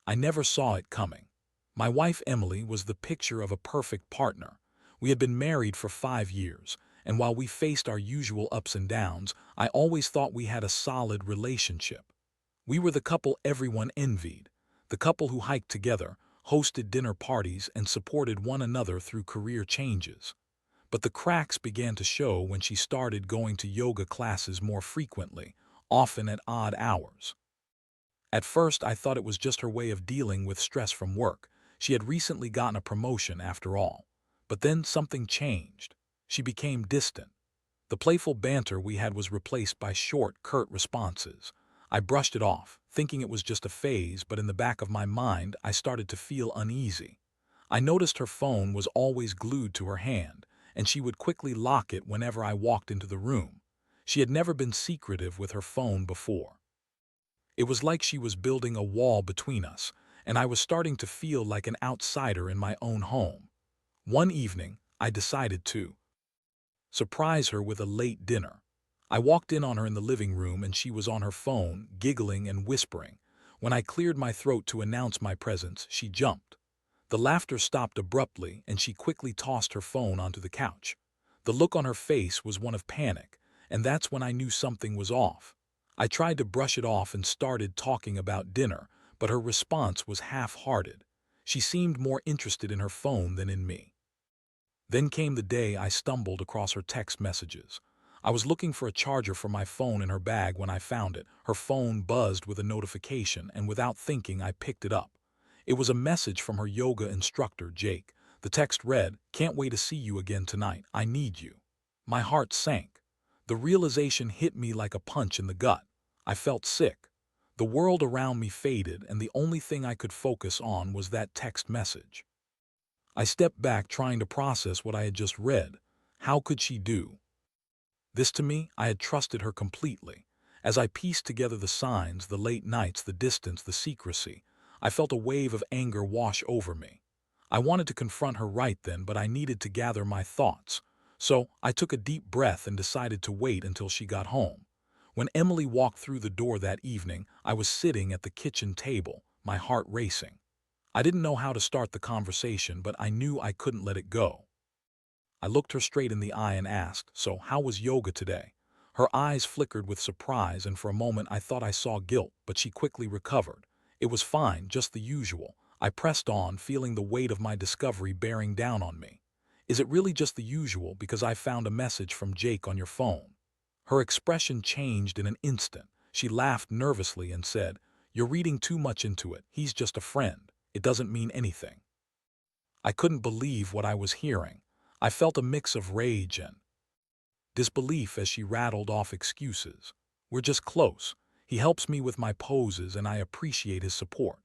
I never saw it coming. My wife Emily was the picture of a perfect partner. We had been married for 5 years, and while we faced our usual ups and downs, I always thought we had a solid relationship. We were the couple everyone envied, the couple who hiked together, hosted dinner parties, and supported one another through career changes. But the cracks began to show when she started going to yoga classes more frequently, often at odd hours. At first, I thought it was just her way of dealing with stress from work. She had recently gotten a promotion after all. But then something changed. She became distant. The playful banter we had was replaced by short, curt responses. I brushed it off, thinking it was just a phase, but in the back of my mind, I started to feel uneasy. I noticed her phone was always glued to her hand, and she would quickly lock it whenever I walked into the room. She had never been secretive with her phone before. It was like she was building a wall between us, and I was starting to feel like an outsider in my own home. One evening, I decided to surprise her with a late dinner. I walked in on her in the living room and she was on her phone, giggling and whispering. When I cleared my throat to announce my presence, she jumped. The laughter stopped abruptly and she quickly tossed her phone onto the couch. The look on her face was one of panic, and that's when I knew something was off. I tried to brush it off and started talking about dinner, but her response was half-hearted. She seemed more interested in her phone than in me. Then came the day I stumbled across her text messages. I was looking for a charger for my phone in her bag when I found it. Her phone buzzed with a notification, and without thinking, I picked it up. It was a message from her yoga instructor, Jake. The text read, "Can't wait to see you again tonight. I need you." My heart sank. The realization hit me like a punch in the gut. I felt sick. The world around me faded, and the only thing I could focus on was that text message. I stepped back, trying to process what I had just read. How could she do this to me? I had trusted her completely. As I pieced together the signs, the late nights, the distance, the secrecy, I felt a wave of anger wash over me. I wanted to confront her right then, but I needed to gather my thoughts. So I took a deep breath and decided to wait until she got home. When Emily walked through the door that evening, I was sitting at the kitchen table, my heart racing. I didn't know how to start the conversation, but I knew I couldn't let it go. I looked her straight in the eye and asked, "So, how was yoga today?" Her eyes flickered with surprise, and for a moment I thought I saw guilt, but she quickly recovered. "It was fine, just the usual." I pressed on, feeling the weight of my discovery bearing down on me. "Is it really just the usual because I found a message from Jake on your phone?" Her expression changed in an instant. She laughed nervously and said, "You're reading too much into it. He's just a friend. It doesn't mean anything." I couldn't believe what I was hearing. I felt a mix of rage and disbelief as she rattled off excuses. "We're just close. He helps me with my poses and I appreciate his support."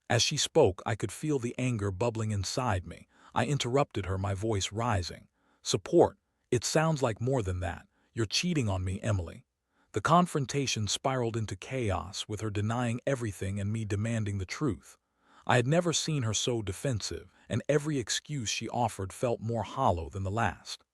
As she spoke, I could feel the anger bubbling inside me. I interrupted her, my voice rising. "Support? It sounds like more than that. You're cheating on me, Emily." The confrontation spiraled into chaos, with her denying everything and me demanding the truth. I had never seen her so defensive, and every excuse she offered felt more hollow than the last.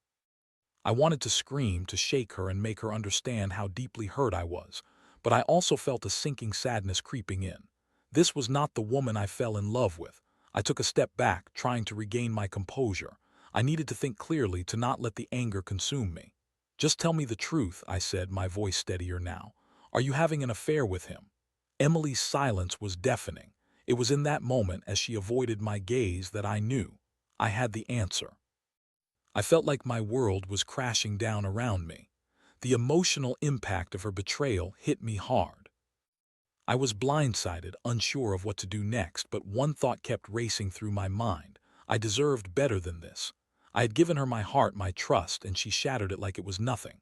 I wanted to scream, to shake her and make her understand how deeply hurt I was, but I also felt a sinking sadness creeping in. This was not the woman I fell in love with. I took a step back, trying to regain my composure. I needed to think clearly, to not let the anger consume me. "Just tell me the truth," I said, my voice steadier now. "Are you having an affair with him?" Emily's silence was deafening. It was in that moment, as she avoided my gaze, that I knew I had the answer. I felt like my world was crashing down around me. The emotional impact of her betrayal hit me hard. I was blindsided, unsure of what to do next, but one thought kept racing through my mind. I deserved better than this. I had given her my heart, my trust, and she shattered it like it was nothing.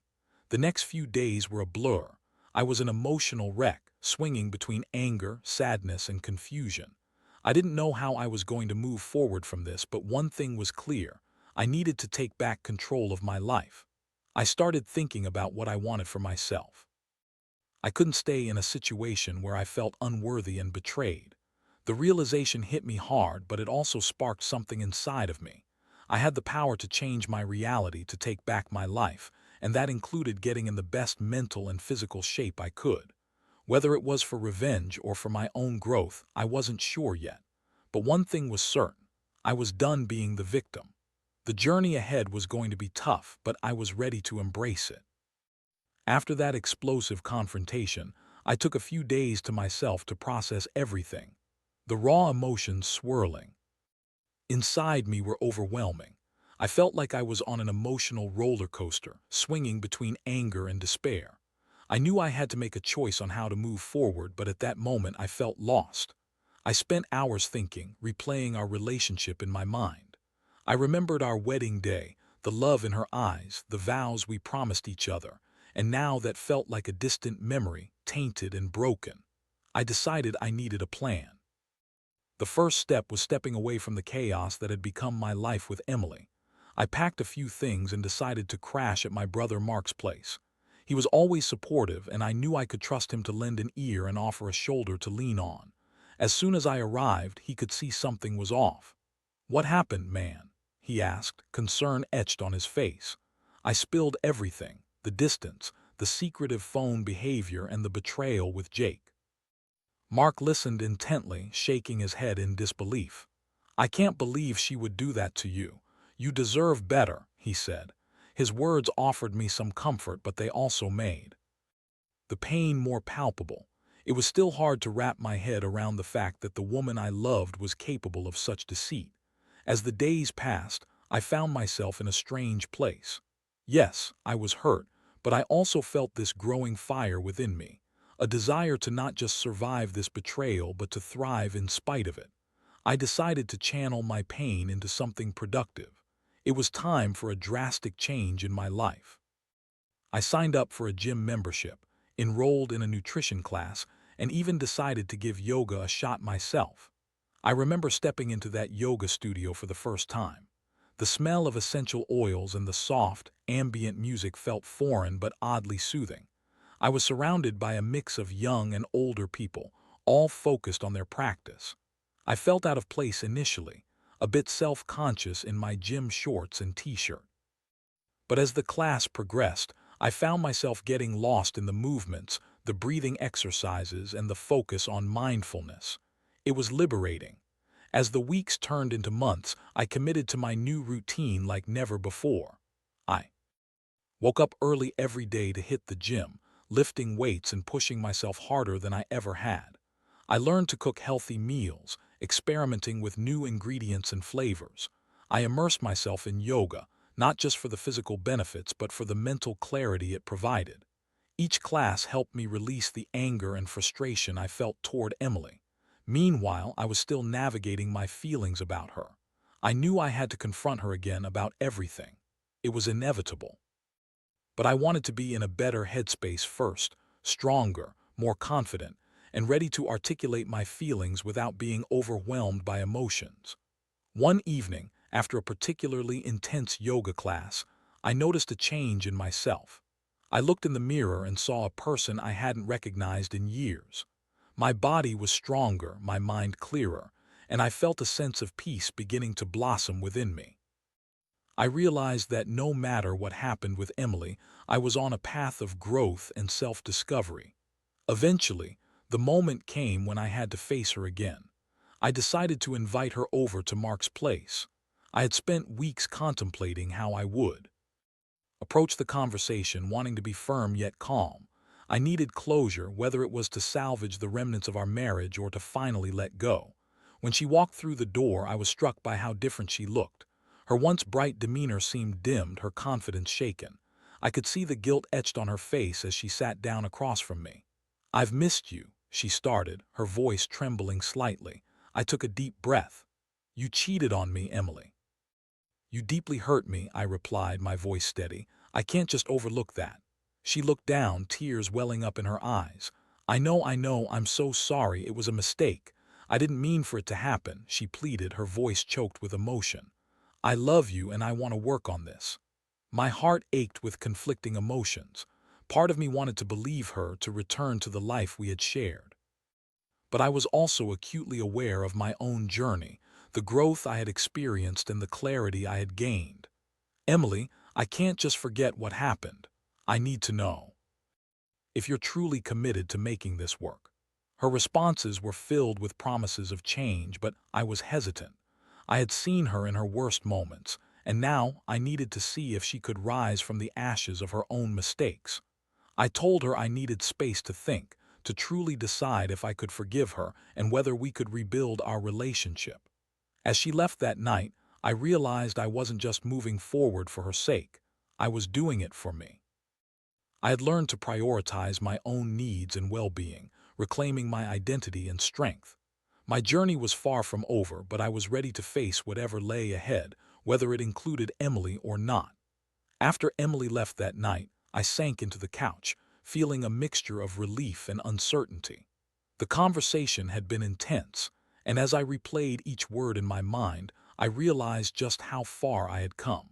The next few days were a blur. I was an emotional wreck, swinging between anger, sadness, and confusion. I didn't know how I was going to move forward from this, but one thing was clear. I needed to take back control of my life. I started thinking about what I wanted for myself. I couldn't stay in a situation where I felt unworthy and betrayed. The realization hit me hard, but it also sparked something inside of me. I had the power to change my reality, to take back my life, and that included getting in the best mental and physical shape I could. Whether it was for revenge or for my own growth, I wasn't sure yet. But one thing was certain. I was done being the victim. The journey ahead was going to be tough, but I was ready to embrace it. After that explosive confrontation, I took a few days to myself to process everything. The raw emotions swirling inside me were overwhelming. I felt like I was on an emotional roller coaster, swinging between anger and despair. I knew I had to make a choice on how to move forward, but at that moment I felt lost. I spent hours thinking, replaying our relationship in my mind. I remembered our wedding day, the love in her eyes, the vows we promised each other, and now that felt like a distant memory, tainted and broken. I decided I needed a plan. The first step was stepping away from the chaos that had become my life with Emily. I packed a few things and decided to crash at my brother Mark's place. He was always supportive, and I knew I could trust him to lend an ear and offer a shoulder to lean on. As soon as I arrived, he could see something was off. "What happened, man?" he asked, concern etched on his face. I spilled everything: the distance, the secretive phone behavior, and the betrayal with Jake. Mark listened intently, shaking his head in disbelief. "I can't believe she would do that to you. You deserve better," he said. His words offered me some comfort, but they also made the pain more palpable. It was still hard to wrap my head around the fact that the woman I loved was capable of such deceit. As the days passed, I found myself in a strange place. Yes, I was hurt, but I also felt this growing fire within me, a desire to not just survive this betrayal but to thrive in spite of it. I decided to channel my pain into something productive. It was time for a drastic change in my life. I signed up for a gym membership, enrolled in a nutrition class, and even decided to give yoga a shot myself. I remember stepping into that yoga studio for the first time. The smell of essential oils and the soft, ambient music felt foreign but oddly soothing. I was surrounded by a mix of young and older people, all focused on their practice. I felt out of place initially, a bit self-conscious in my gym shorts and t-shirt. But as the class progressed, I found myself getting lost in the movements, the breathing exercises, and the focus on mindfulness. It was liberating. As the weeks turned into months, I committed to my new routine like never before. I woke up early every day to hit the gym, lifting weights and pushing myself harder than I ever had. I learned to cook healthy meals, experimenting with new ingredients and flavors. I immersed myself in yoga, not just for the physical benefits but for the mental clarity it provided. Each class helped me release the anger and frustration I felt toward Emily. Meanwhile, I was still navigating my feelings about her. I knew I had to confront her again about everything. It was inevitable. But I wanted to be in a better headspace first, stronger, more confident, and ready to articulate my feelings without being overwhelmed by emotions. One evening, after a particularly intense yoga class, I noticed a change in myself. I looked in the mirror and saw a person I hadn't recognized in years. My body was stronger, my mind clearer, and I felt a sense of peace beginning to blossom within me. I realized that no matter what happened with Emily, I was on a path of growth and self-discovery. Eventually, the moment came when I had to face her again. I decided to invite her over to Mark's place. I had spent weeks contemplating how I would approach the conversation, wanting to be firm yet calm. I needed closure, whether it was to salvage the remnants of our marriage or to finally let go. When she walked through the door, I was struck by how different she looked. Her once bright demeanor seemed dimmed, her confidence shaken. I could see the guilt etched on her face as she sat down across from me. "I've missed you," she started, her voice trembling slightly. I took a deep breath. "You cheated on me, Emily." "You deeply hurt me," I replied, my voice steady. "I can't just overlook that." She looked down, tears welling up in her eyes. I know, I'm so sorry, it was a mistake. I didn't mean for it to happen," she pleaded, her voice choked with emotion. "I love you and I want to work on this." My heart ached with conflicting emotions. Part of me wanted to believe her, to return to the life we had shared. But I was also acutely aware of my own journey, the growth I had experienced and the clarity I had gained. "Emily, I can't just forget what happened. I need to know." if you're truly committed to making this work. Her responses were filled with promises of change, but I was hesitant. I had seen her in her worst moments, and now I needed to see if she could rise from the ashes of her own mistakes. I told her I needed space to think, to truly decide if I could forgive her and whether we could rebuild our relationship. As she left that night, I realized I wasn't just moving forward for her sake. I was doing it for me. I had learned to prioritize my own needs and well-being, reclaiming my identity and strength. My journey was far from over, but I was ready to face whatever lay ahead, whether it included Emily or not. After Emily left that night, I sank into the couch, feeling a mixture of relief and uncertainty. The conversation had been intense, and as I replayed each word in my mind, I realized just how far I had come.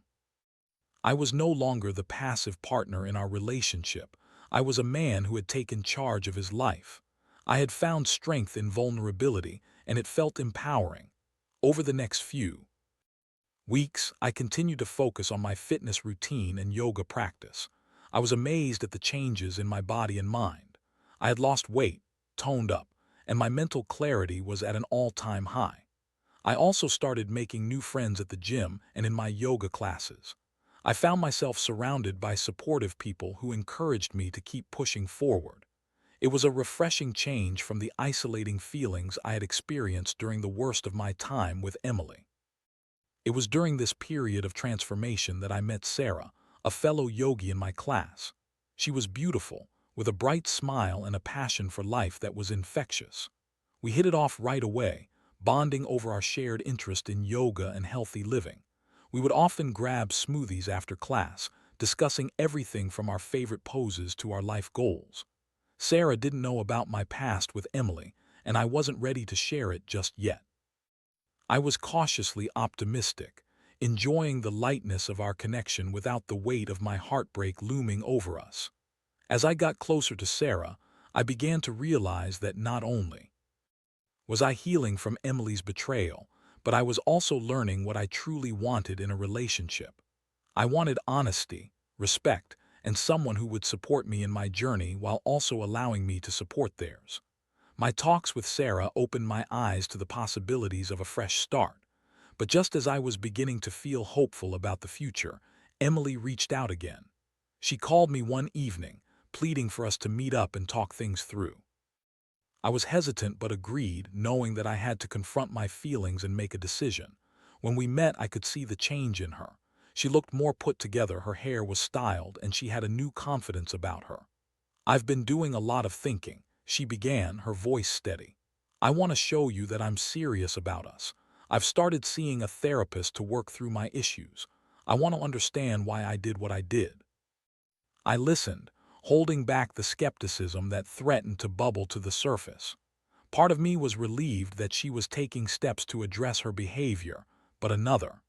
I was no longer the passive partner in our relationship. I was a man who had taken charge of his life. I had found strength in vulnerability, and it felt empowering. Over the next few weeks, I continued to focus on my fitness routine and yoga practice. I was amazed at the changes in my body and mind. I had lost weight, toned up, and my mental clarity was at an all-time high. I also started making new friends at the gym and in my yoga classes. I found myself surrounded by supportive people who encouraged me to keep pushing forward. It was a refreshing change from the isolating feelings I had experienced during the worst of my time with Emily. It was during this period of transformation that I met Sarah, a fellow yogi in my class. She was beautiful, with a bright smile and a passion for life that was infectious. We hit it off right away, bonding over our shared interest in yoga and healthy living. We would often grab smoothies after class, discussing everything from our favorite poses to our life goals. Sarah didn't know about my past with Emily, and I wasn't ready to share it just yet. I was cautiously optimistic, enjoying the lightness of our connection without the weight of my heartbreak looming over us. As I got closer to Sarah, I began to realize that not only was I healing from Emily's betrayal, but I was also learning what I truly wanted in a relationship. I wanted honesty, respect, and someone who would support me in my journey while also allowing me to support theirs. My talks with Sarah opened my eyes to the possibilities of a fresh start. But just as I was beginning to feel hopeful about the future, Emily reached out again. She called me one evening, pleading for us to meet up and talk things through. I was hesitant but agreed, knowing that I had to confront my feelings and make a decision. When we met, I could see the change in her. She looked more put together, her hair was styled, and she had a new confidence about her. "I've been doing a lot of thinking," she began, her voice steady. "I want to show you that I'm serious about us. I've started seeing a therapist to work through my issues. I want to understand why I did what I did." I listened, holding back the skepticism that threatened to bubble to the surface. Part of me was relieved that she was taking steps to address her behavior, but another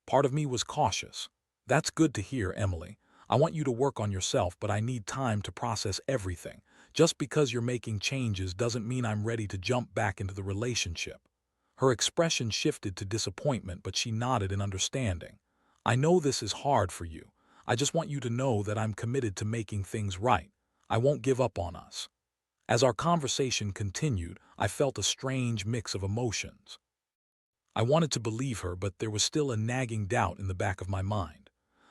part of me was cautious. "That's good to hear, Emily. I want you to work on yourself, but I need time to process everything. Just because you're making changes doesn't mean I'm ready to jump back into the relationship." Her expression shifted to disappointment, but she nodded in understanding. "I know this is hard for you. I just want you to know that I'm committed to making things right. I won't give up on us." As our conversation continued, I felt a strange mix of emotions. I wanted to believe her, but there was still a nagging doubt in the back of my mind.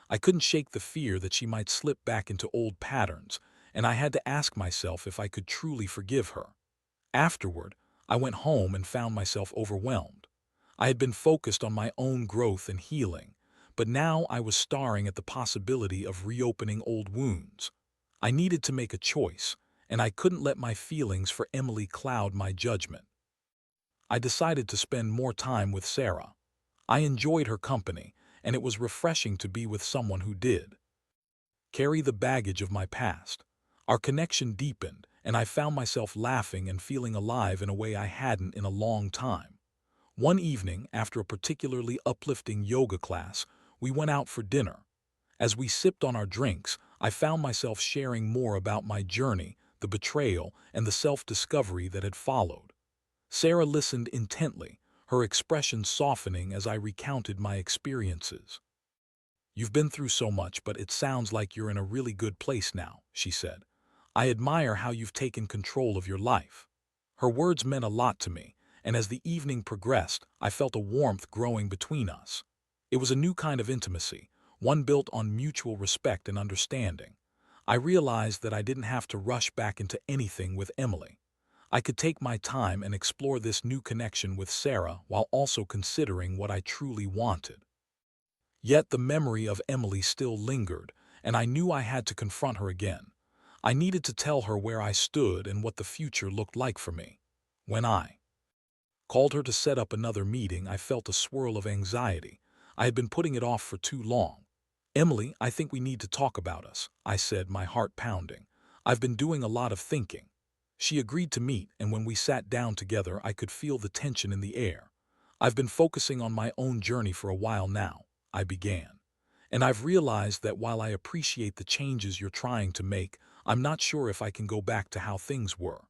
I couldn't shake the fear that she might slip back into old patterns, and I had to ask myself if I could truly forgive her. Afterward, I went home and found myself overwhelmed. I had been focused on my own growth and healing, but now I was staring at the possibility of reopening old wounds. I needed to make a choice, and I couldn't let my feelings for Emily cloud my judgment. I decided to spend more time with Sarah. I enjoyed her company, and it was refreshing to be with someone who did carry the baggage of my past. Our connection deepened, and I found myself laughing and feeling alive in a way I hadn't in a long time. One evening, after a particularly uplifting yoga class, we went out for dinner. As we sipped on our drinks, I found myself sharing more about my journey, the betrayal, and the self-discovery that had followed. Sarah listened intently, her expression softening as I recounted my experiences. "You've been through so much, but it sounds like you're in a really good place now," she said. I admire how you've taken control of your life." Her words meant a lot to me, and as the evening progressed, I felt a warmth growing between us. It was a new kind of intimacy, one built on mutual respect and understanding. I realized that I didn't have to rush back into anything with Emily. I could take my time and explore this new connection with Sarah while also considering what I truly wanted. Yet the memory of Emily still lingered, and I knew I had to confront her again. I needed to tell her where I stood and what the future looked like for me. When I called her to set up another meeting, I felt a swirl of anxiety. I had been putting it off for too long. "Emily, I think we need to talk about us," I said, my heart pounding. "I've been doing a lot of thinking." She agreed to meet, and when we sat down together, I could feel the tension in the air. "I've been focusing on my own journey for a while now," I began. "And I've realized that while I appreciate the changes you're trying to make, I'm not sure if I can go back to how things were."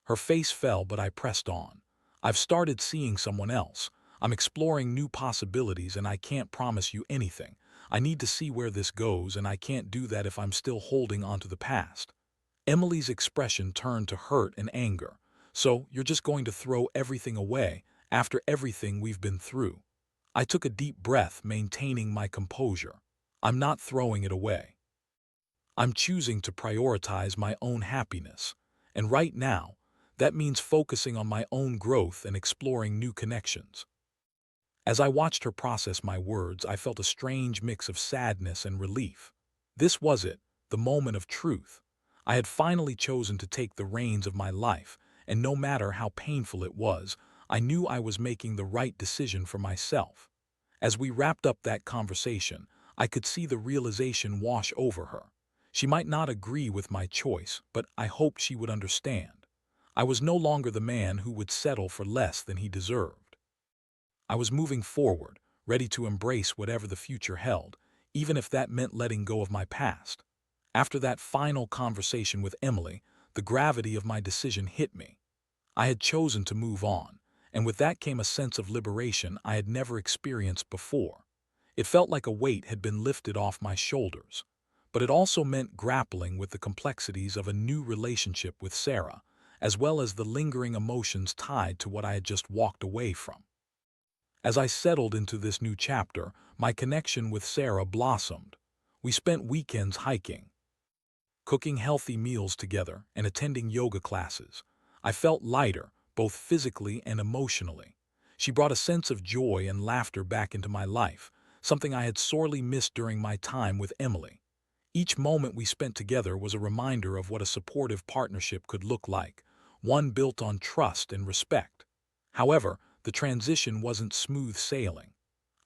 Her face fell, but I pressed on. "I've started seeing someone else. I'm exploring new possibilities, and I can't promise you anything. I need to see where this goes, and I can't do that if I'm still holding on to the past." Emily's expression turned to hurt and anger. "So, you're just going to throw everything away after everything we've been through?" I took a deep breath, maintaining my composure. "I'm not throwing it away. I'm choosing to prioritize my own happiness. And right now, that means focusing on my own growth and exploring new connections." As I watched her process my words, I felt a strange mix of sadness and relief. This was it, the moment of truth. I had finally chosen to take the reins of my life, and no matter how painful it was, I knew I was making the right decision for myself. As we wrapped up that conversation, I could see the realization wash over her. She might not agree with my choice, but I hoped she would understand. I was no longer the man who would settle for less than he deserved. I was moving forward, ready to embrace whatever the future held, even if that meant letting go of my past. After that final conversation with Emily, the gravity of my decision hit me. I had chosen to move on, and with that came a sense of liberation I had never experienced before. It felt like a weight had been lifted off my shoulders. But it also meant grappling with the complexities of a new relationship with Sarah, as well as the lingering emotions tied to what I had just walked away from. As I settled into this new chapter, my connection with Sarah blossomed. We spent weekends hiking, cooking healthy meals together, and attending yoga classes. I felt lighter, both physically and emotionally. She brought a sense of joy and laughter back into my life, something I had sorely missed during my time with Emily. Each moment we spent together was a reminder of what a supportive partnership could look like, one built on trust and respect. However, the transition wasn't smooth sailing.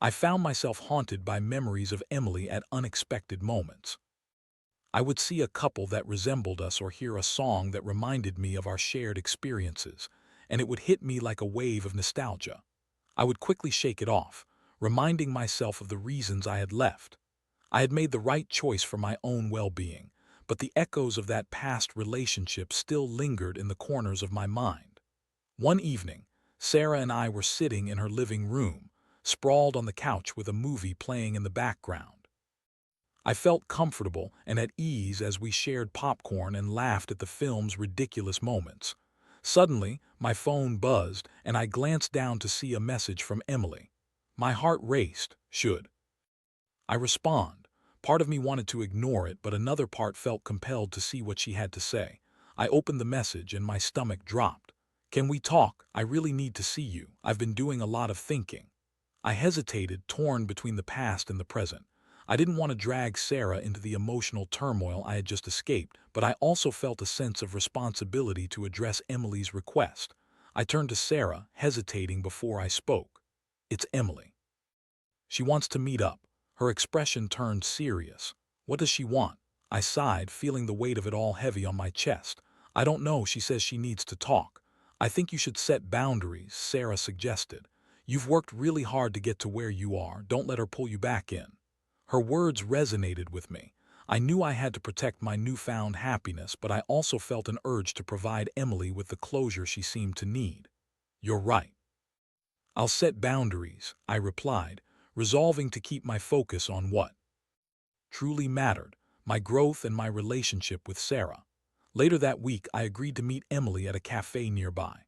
I found myself haunted by memories of Emily at unexpected moments. I would see a couple that resembled us or hear a song that reminded me of our shared experiences, and it would hit me like a wave of nostalgia. I would quickly shake it off, reminding myself of the reasons I had left. I had made the right choice for my own well-being, but the echoes of that past relationship still lingered in the corners of my mind. One evening, Sarah and I were sitting in her living room, sprawled on the couch with a movie playing in the background. I felt comfortable and at ease as we shared popcorn and laughed at the film's ridiculous moments. Suddenly, my phone buzzed, and I glanced down to see a message from Emily. My heart raced. Should I respond? Part of me wanted to ignore it, but another part felt compelled to see what she had to say. I opened the message and my stomach dropped. "Can we talk? I really need to see you. I've been doing a lot of thinking." I hesitated, torn between the past and the present. I didn't want to drag Sarah into the emotional turmoil I had just escaped, but I also felt a sense of responsibility to address Emily's request. I turned to Sarah, hesitating before I spoke. "It's Emily. She wants to meet up." Her expression turned serious. "What does she want?" I sighed, feeling the weight of it all heavy on my chest. "I don't know. She says she needs to talk." "I think you should set boundaries," Sarah suggested. "You've worked really hard to get to where you are. Don't let her pull you back in." Her words resonated with me. I knew I had to protect my newfound happiness, but I also felt an urge to provide Emily with the closure she seemed to need. "You're right. I'll set boundaries," I replied, resolving to keep my focus on what truly mattered, my growth and my relationship with Sarah. Later that week, I agreed to meet Emily at a cafe nearby.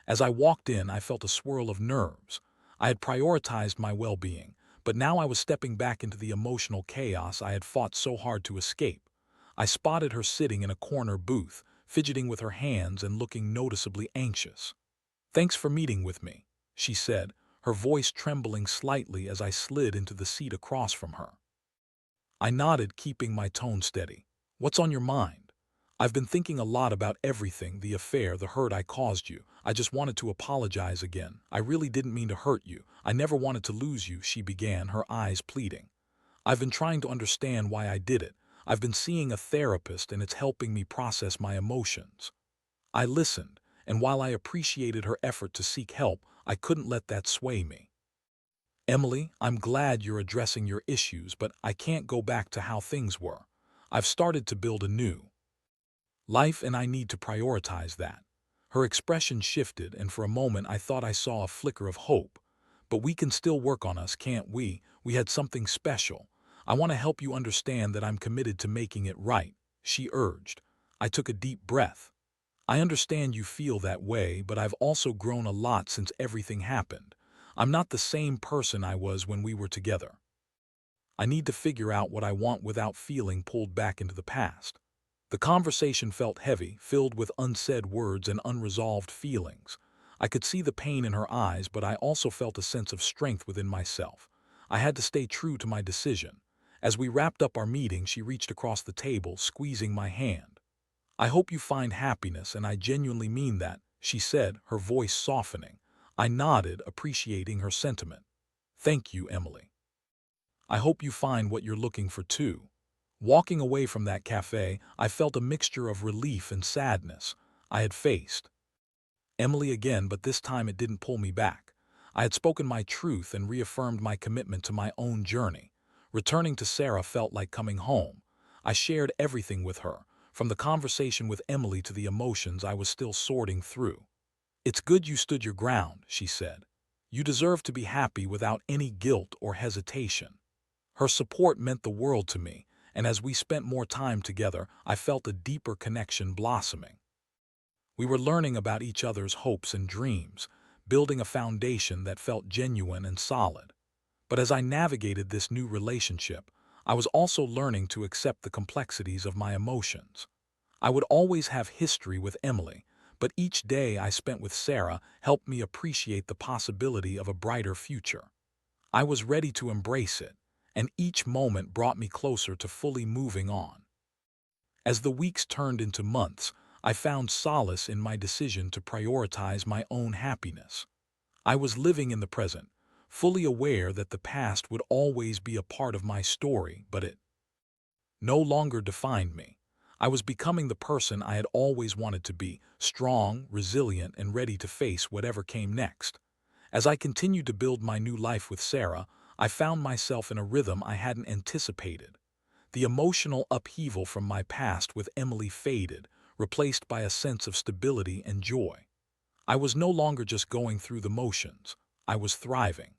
As I walked in, I felt a swirl of nerves. I had prioritized my well-being, but now I was stepping back into the emotional chaos I had fought so hard to escape. I spotted her sitting in a corner booth, fidgeting with her hands and looking noticeably anxious. "Thanks for meeting with me," she said, her voice trembling slightly as I slid into the seat across from her. I nodded, keeping my tone steady. "What's on your mind?" "I've been thinking a lot about everything, the affair, the hurt I caused you. I just wanted to apologize again. I really didn't mean to hurt you. I never wanted to lose you," she began, her eyes pleading. "I've been trying to understand why I did it. I've been seeing a therapist and it's helping me process my emotions." I listened, and while I appreciated her effort to seek help, I couldn't let that sway me. "Emily, I'm glad you're addressing your issues, but I can't go back to how things were. I've started to build a new life and I need to prioritize that." Her expression shifted, and for a moment I thought I saw a flicker of hope. "But we can still work on us, can't we? We had something special. I want to help you understand that I'm committed to making it right," she urged. I took a deep breath. "I understand you feel that way, but I've also grown a lot since everything happened. I'm not the same person I was when we were together. I need to figure out what I want without feeling pulled back into the past." The conversation felt heavy, filled with unsaid words and unresolved feelings. I could see the pain in her eyes, but I also felt a sense of strength within myself. I had to stay true to my decision. As we wrapped up our meeting, she reached across the table, squeezing my hand. "I hope you find happiness, and I genuinely mean that," she said, her voice softening. I nodded, appreciating her sentiment. "Thank you, Emily. I hope you find what you're looking for too." Walking away from that cafe, I felt a mixture of relief and sadness. I had faced Emily again, but this time it didn't pull me back. I had spoken my truth and reaffirmed my commitment to my own journey. Returning to Sarah felt like coming home. I shared everything with her, from the conversation with Emily to the emotions I was still sorting through. "It's good you stood your ground," she said. "You deserve to be happy without any guilt or hesitation." Her support meant the world to me, and as we spent more time together, I felt a deeper connection blossoming. We were learning about each other's hopes and dreams, building a foundation that felt genuine and solid. But as I navigated this new relationship, I was also learning to accept the complexities of my emotions. I would always have history with Emily, but each day I spent with Sarah helped me appreciate the possibility of a brighter future. I was ready to embrace it, and each moment brought me closer to fully moving on. As the weeks turned into months, I found solace in my decision to prioritize my own happiness. I was living in the present, fully aware that the past would always be a part of my story, but it no longer defined me. I was becoming the person I had always wanted to be, strong, resilient, and ready to face whatever came next. As I continued to build my new life with Sarah, I found myself in a rhythm I hadn't anticipated. The emotional upheaval from my past with Emily faded, replaced by a sense of stability and joy. I was no longer just going through the motions. I was thriving.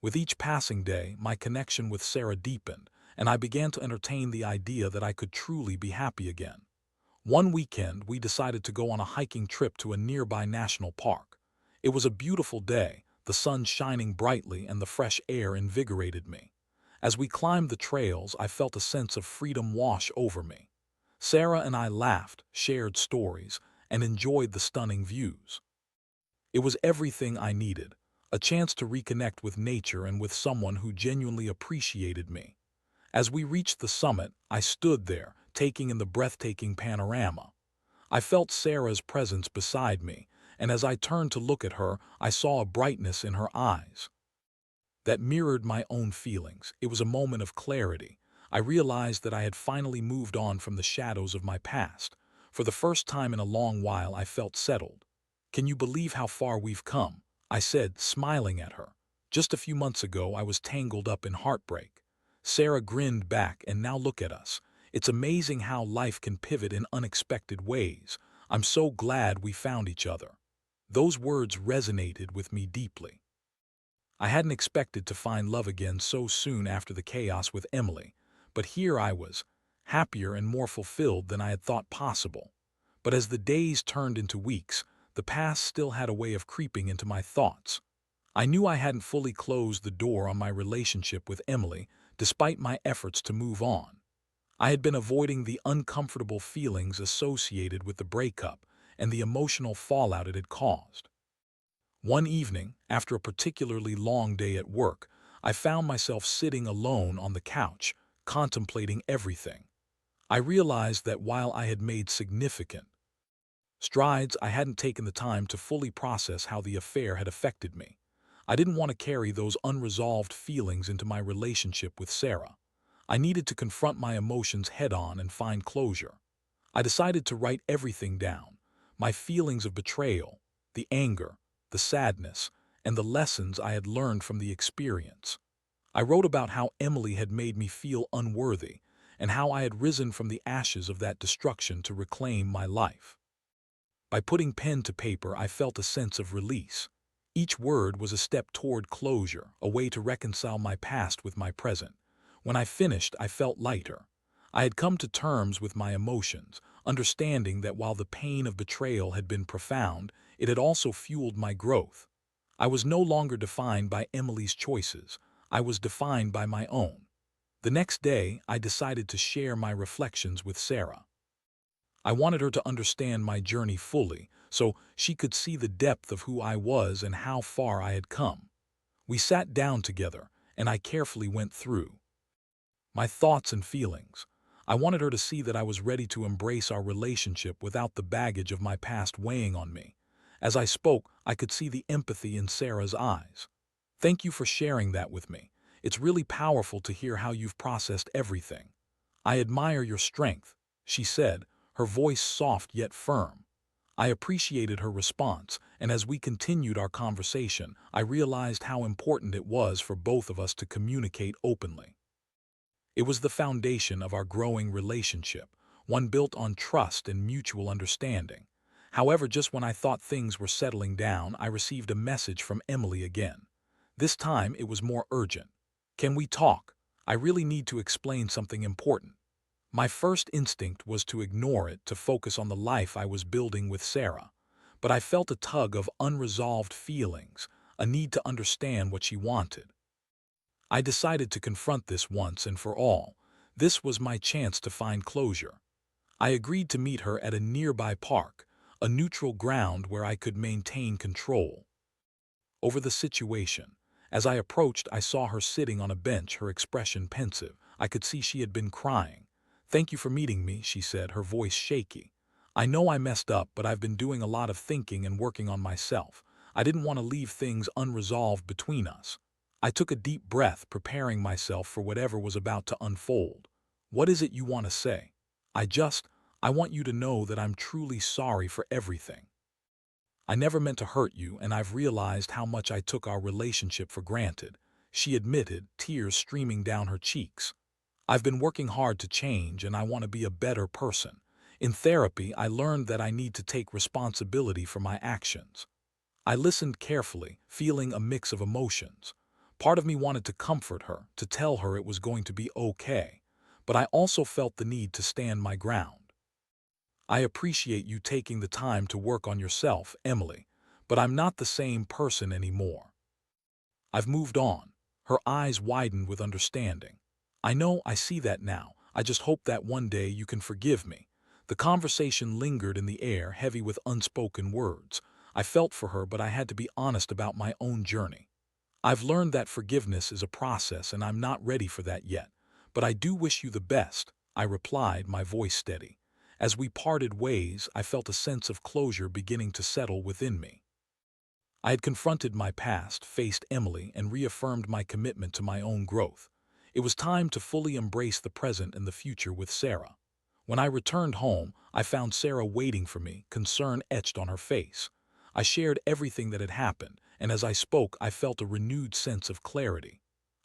With each passing day, my connection with Sarah deepened, and I began to entertain the idea that I could truly be happy again. One weekend, we decided to go on a hiking trip to a nearby national park. It was a beautiful day, the sun shining brightly and the fresh air invigorated me. As we climbed the trails, I felt a sense of freedom wash over me. Sarah and I laughed, shared stories, and enjoyed the stunning views. It was everything I needed, a chance to reconnect with nature and with someone who genuinely appreciated me. As we reached the summit, I stood there, taking in the breathtaking panorama. I felt Sarah's presence beside me, and as I turned to look at her, I saw a brightness in her eyes that mirrored my own feelings. It was a moment of clarity. I realized that I had finally moved on from the shadows of my past. For the first time in a long while, I felt settled. "Can you believe how far we've come?" I said, smiling at her. "Just a few months ago, I was tangled up in heartbreak." Sarah grinned back, and now look at us. It's amazing how life can pivot in unexpected ways. I'm so glad we found each other. Those words resonated with me deeply. I hadn't expected to find love again so soon after the chaos with Emily, but here I was, happier and more fulfilled than I had thought possible. But as the days turned into weeks, the past still had a way of creeping into my thoughts. I knew I hadn't fully closed the door on my relationship with Emily, despite my efforts to move on. I had been avoiding the uncomfortable feelings associated with the breakup and the emotional fallout it had caused. One evening, after a particularly long day at work, I found myself sitting alone on the couch, contemplating everything. I realized that while I had made significant strides, I hadn't taken the time to fully process how the affair had affected me. I didn't want to carry those unresolved feelings into my relationship with Sarah. I needed to confront my emotions head-on and find closure. I decided to write everything down: my feelings of betrayal, the anger, the sadness, and the lessons I had learned from the experience. I wrote about how Emily had made me feel unworthy and how I had risen from the ashes of that destruction to reclaim my life. By putting pen to paper, I felt a sense of release. Each word was a step toward closure, a way to reconcile my past with my present. When I finished, I felt lighter. I had come to terms with my emotions, understanding that while the pain of betrayal had been profound, it had also fueled my growth. I was no longer defined by Emily's choices. I was defined by my own. The next day, I decided to share my reflections with Sarah. I wanted her to understand my journey fully, so she could see the depth of who I was and how far I had come. We sat down together, and I carefully went through my thoughts and feelings. I wanted her to see that I was ready to embrace our relationship without the baggage of my past weighing on me. As I spoke, I could see the empathy in Sarah's eyes. "Thank you for sharing that with me. It's really powerful to hear how you've processed everything. I admire your strength," she said, her voice soft yet firm. I appreciated her response, and as we continued our conversation, I realized how important it was for both of us to communicate openly. It was the foundation of our growing relationship, one built on trust and mutual understanding. However, just when I thought things were settling down, I received a message from Emily again. This time it was more urgent. "Can we talk? I really need to explain something important." My first instinct was to ignore it, to focus on the life I was building with Sarah. But I felt a tug of unresolved feelings, a need to understand what she wanted. I decided to confront this once and for all. This was my chance to find closure. I agreed to meet her at a nearby park, a neutral ground where I could maintain control over the situation. As I approached, I saw her sitting on a bench, her expression pensive. I could see she had been crying. "Thank you for meeting me," she said, her voice shaky. "I know I messed up, but I've been doing a lot of thinking and working on myself. I didn't want to leave things unresolved between us." I took a deep breath, preparing myself for whatever was about to unfold. "What is it you want to say?" I just, "I want you to know that I'm truly sorry for everything. I never meant to hurt you, and I've realized how much I took our relationship for granted," she admitted, tears streaming down her cheeks. "I've been working hard to change, and I want to be a better person. In therapy, I learned that I need to take responsibility for my actions." I listened carefully, feeling a mix of emotions. Part of me wanted to comfort her, to tell her it was going to be okay, but I also felt the need to stand my ground. "I appreciate you taking the time to work on yourself, Emily, but I'm not the same person anymore. I've moved on." Her eyes widened with understanding. "I know, I see that now. I just hope that one day you can forgive me." The conversation lingered in the air, heavy with unspoken words. I felt for her, but I had to be honest about my own journey. "I've learned that forgiveness is a process, and I'm not ready for that yet. But I do wish you the best," I replied, my voice steady. As we parted ways, I felt a sense of closure beginning to settle within me. I had confronted my past, faced Emily, and reaffirmed my commitment to my own growth. It was time to fully embrace the present and the future with Sarah. When I returned home, I found Sarah waiting for me, concern etched on her face. I shared everything that had happened, and as I spoke, I felt a renewed sense of clarity.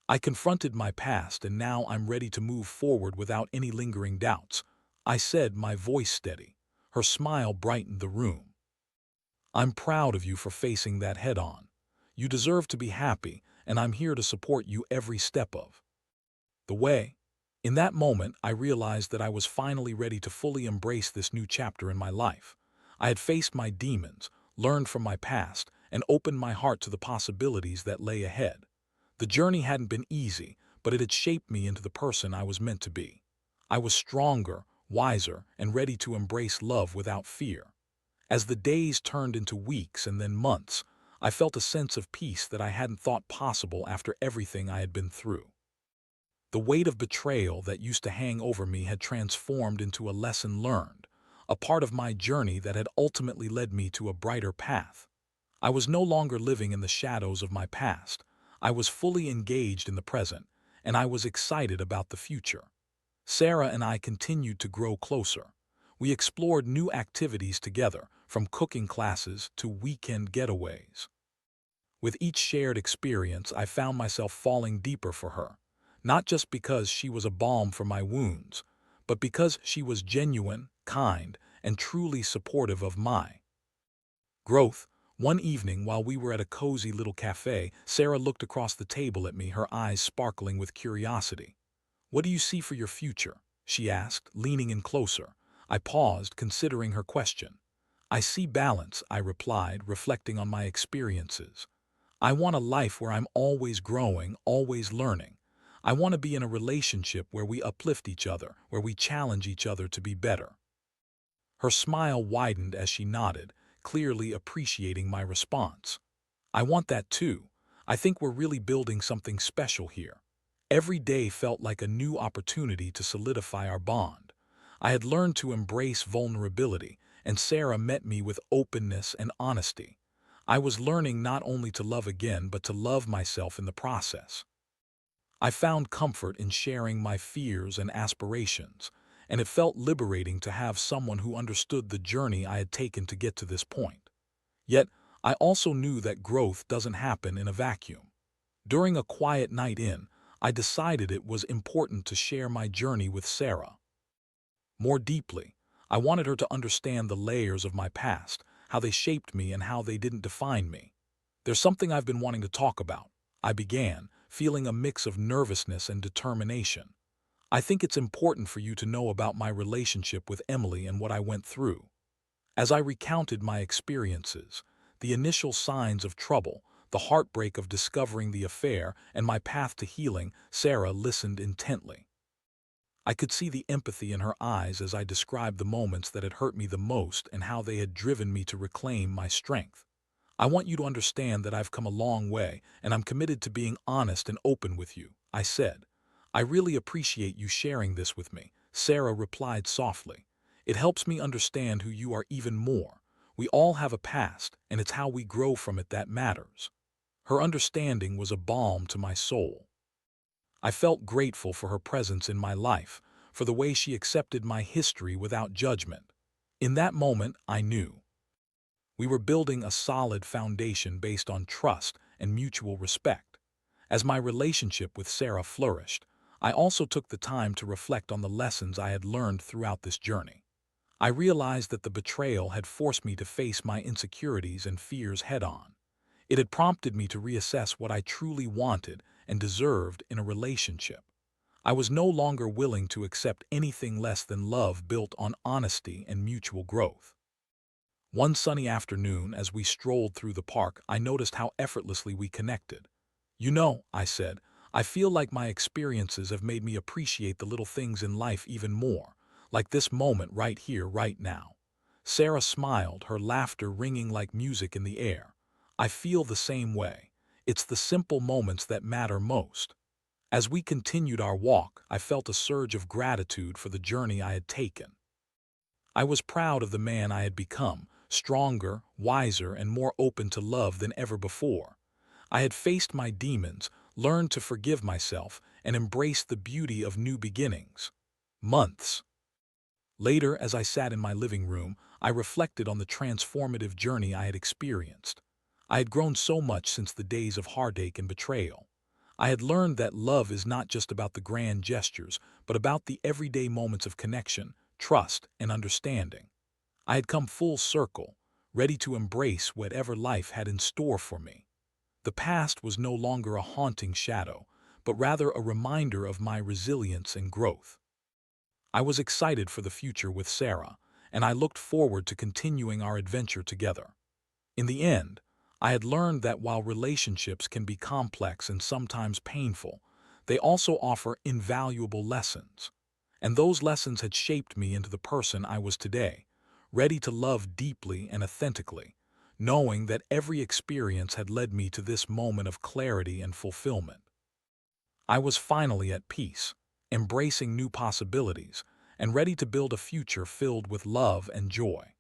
I confronted my past, and now I'm ready to move forward without any lingering doubts, I said, my voice steady. Her smile brightened the room. "I'm proud of you for facing that head-on. You deserve to be happy, and I'm here to support you every step of the way." In that moment, I realized that I was finally ready to fully embrace this new chapter in my life. I had faced my demons, learned from my past, and opened my heart to the possibilities that lay ahead. The journey hadn't been easy, but it had shaped me into the person I was meant to be. I was stronger, wiser, and ready to embrace love without fear. As the days turned into weeks and then months, I felt a sense of peace that I hadn't thought possible after everything I had been through. The weight of betrayal that used to hang over me had transformed into a lesson learned, a part of my journey that had ultimately led me to a brighter path. I was no longer living in the shadows of my past. I was fully engaged in the present, and I was excited about the future. Sarah and I continued to grow closer. We explored new activities together, from cooking classes to weekend getaways. With each shared experience, I found myself falling deeper for her, not just because she was a balm for my wounds, but because she was genuine, kind, and truly supportive of my growth. One evening, while we were at a cozy little cafe, Sarah looked across the table at me, her eyes sparkling with curiosity. "What do you see for your future?" she asked, leaning in closer. I paused, considering her question. "I see balance," I replied, reflecting on my experiences. "I want a life where I'm always growing, always learning. I want to be in a relationship where we uplift each other, where we challenge each other to be better." Her smile widened as she nodded, clearly appreciating my response. "I want that too. I think we're really building something special here." Every day felt like a new opportunity to solidify our bond. I had learned to embrace vulnerability, and Sarah met me with openness and honesty. I was learning not only to love again, but to love myself in the process. I found comfort in sharing my fears and aspirations, and it felt liberating to have someone who understood the journey I had taken to get to this point. Yet, I also knew that growth doesn't happen in a vacuum. During a quiet night in, I decided it was important to share my journey with Sarah more deeply. I wanted her to understand the layers of my past, how they shaped me and how they didn't define me. "There's something I've been wanting to talk about," I began, feeling a mix of nervousness and determination. "I think it's important for you to know about my relationship with Emily and what I went through." As I recounted my experiences, the initial signs of trouble, the heartbreak of discovering the affair, and my path to healing, Sarah listened intently. I could see the empathy in her eyes as I described the moments that had hurt me the most and how they had driven me to reclaim my strength. "I want you to understand that I've come a long way, and I'm committed to being honest and open with you," I said. "I really appreciate you sharing this with me," Sarah replied softly. "It helps me understand who you are even more. We all have a past, and it's how we grow from it that matters." Her understanding was a balm to my soul. I felt grateful for her presence in my life, for the way she accepted my history without judgment. In that moment, I knew we were building a solid foundation based on trust and mutual respect. As my relationship with Sarah flourished, I also took the time to reflect on the lessons I had learned throughout this journey. I realized that the betrayal had forced me to face my insecurities and fears head-on. It had prompted me to reassess what I truly wanted and deserved in a relationship. I was no longer willing to accept anything less than love built on honesty and mutual growth. One sunny afternoon, as we strolled through the park, I noticed how effortlessly we connected. "You know," I said, "I feel like my experiences have made me appreciate the little things in life even more, like this moment right here, right now." Sarah smiled, her laughter ringing like music in the air. "I feel the same way. It's the simple moments that matter most." As we continued our walk, I felt a surge of gratitude for the journey I had taken. I was proud of the man I had become, stronger, wiser, and more open to love than ever before. I had faced my demons, learned to forgive myself, and embraced the beauty of new beginnings. Months later, as I sat in my living room, I reflected on the transformative journey I had experienced. I had grown so much since the days of heartache and betrayal. I had learned that love is not just about the grand gestures, but about the everyday moments of connection, trust, and understanding. I had come full circle, ready to embrace whatever life had in store for me. The past was no longer a haunting shadow, but rather a reminder of my resilience and growth. I was excited for the future with Sarah, and I looked forward to continuing our adventure together. In the end, I had learned that while relationships can be complex and sometimes painful, they also offer invaluable lessons. And those lessons had shaped me into the person I was today, ready to love deeply and authentically, knowing that every experience had led me to this moment of clarity and fulfillment. I was finally at peace, embracing new possibilities, and ready to build a future filled with love and joy.